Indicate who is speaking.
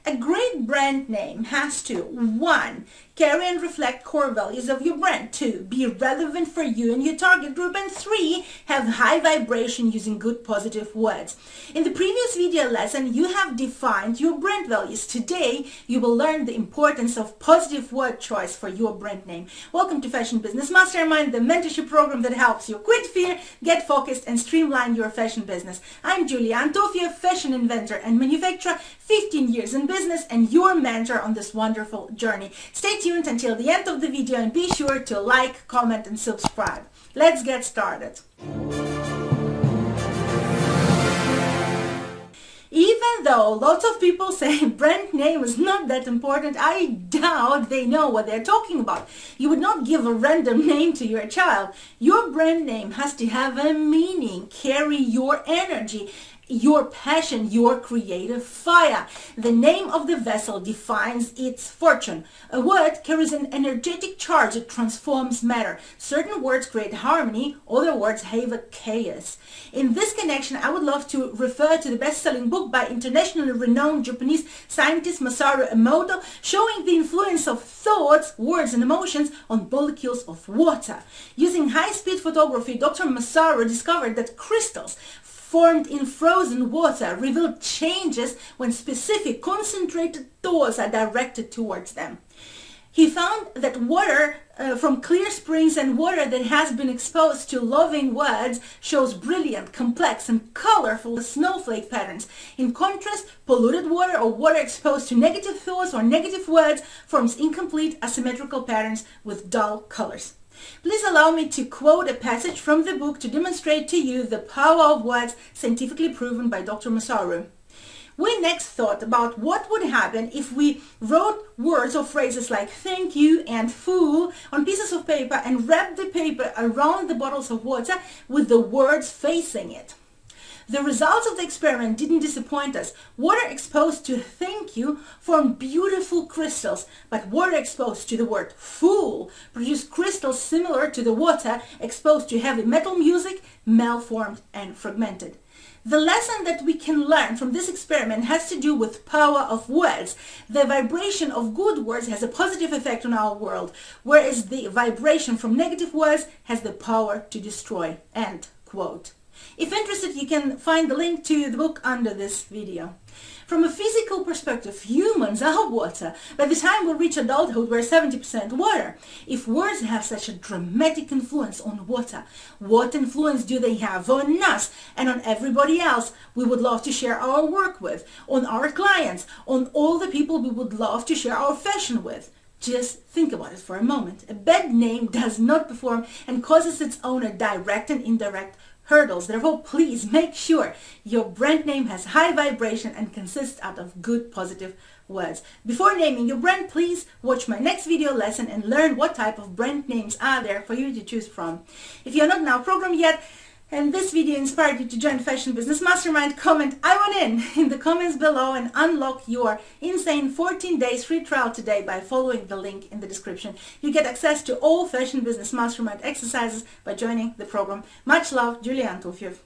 Speaker 1: A great brand name has to 1. Carry and reflect core values of your brand. 2. Be relevant for you and your target group. And 3. Have high vibration using good positive words. In the previous video lesson, you have defined your brand values. Today, you will learn the importance of positive word choice for your brand name. Welcome to Fashion Business Mastermind, the mentorship program that helps you quit fear, get focused, and streamline your fashion business. I'm Julia Antofia, fashion inventor and manufacturer, 15 years in business, and your mentor on this wonderful journey. Stay tuned until the end of the video and be sure to like, comment, and subscribe. Let's get started. Even though lots of people say brand name is not that important, I doubt they know what they're talking about. You would not give a random name to your child. Your brand name has to have a meaning, carry your energy, your passion, your creative fire. The name of the vessel defines its fortune. A word carries an energetic charge that transforms matter. Certain words create harmony, other words have a chaos. In this connection, I would love to refer to the best-selling book by internationally renowned Japanese scientist Masaru Emoto, showing the influence of thoughts, words, and emotions on molecules of water. Using high-speed photography, Dr. Masaru discovered that crystals formed in frozen water reveal changes when specific concentrated thoughts are directed towards them. He found that water from clear springs and water that has been exposed to loving words shows brilliant, complex, and colorful snowflake patterns. In contrast, polluted water or water exposed to negative thoughts or negative words forms incomplete, asymmetrical patterns with dull colors. Please allow me to quote a passage from the book to demonstrate to you the power of words, scientifically proven by Dr. Masaru. We next thought about what would happen if we wrote words or phrases like thank you and fool on pieces of paper and wrapped the paper around the bottles of water with the words facing it. The results of the experiment didn't disappoint us. Water exposed to thank you formed beautiful crystals, but water exposed to the word fool produced crystals similar to the water exposed to heavy metal music, malformed and fragmented. The lesson that we can learn from this experiment has to do with power of words. The vibration of good words has a positive effect on our world, whereas the vibration from negative words has the power to destroy. End quote. If interested, you can find the link to the book under this video. From a physical perspective, humans are water. By the time we reach adulthood, we're 70% water. If words have such a dramatic influence on water, what influence do they have on us and on everybody else we would love to share our work with, on our clients, on all the people we would love to share our fashion with? Just think about it for a moment. A bad name does not perform and causes its owner direct and indirect hurdles. Therefore, please make sure your brand name has high vibration and consists out of good positive words. Before naming your brand, please watch my next video lesson and learn what type of brand names are there for you to choose from. If you're not now programmed yet, and this video inspired you to join Fashion Business Mastermind, comment I want in the comments below and unlock your insane 14 days free trial today by following the link in the description. You get access to all Fashion Business Mastermind exercises by joining the program. Much love, Julia Antofiev.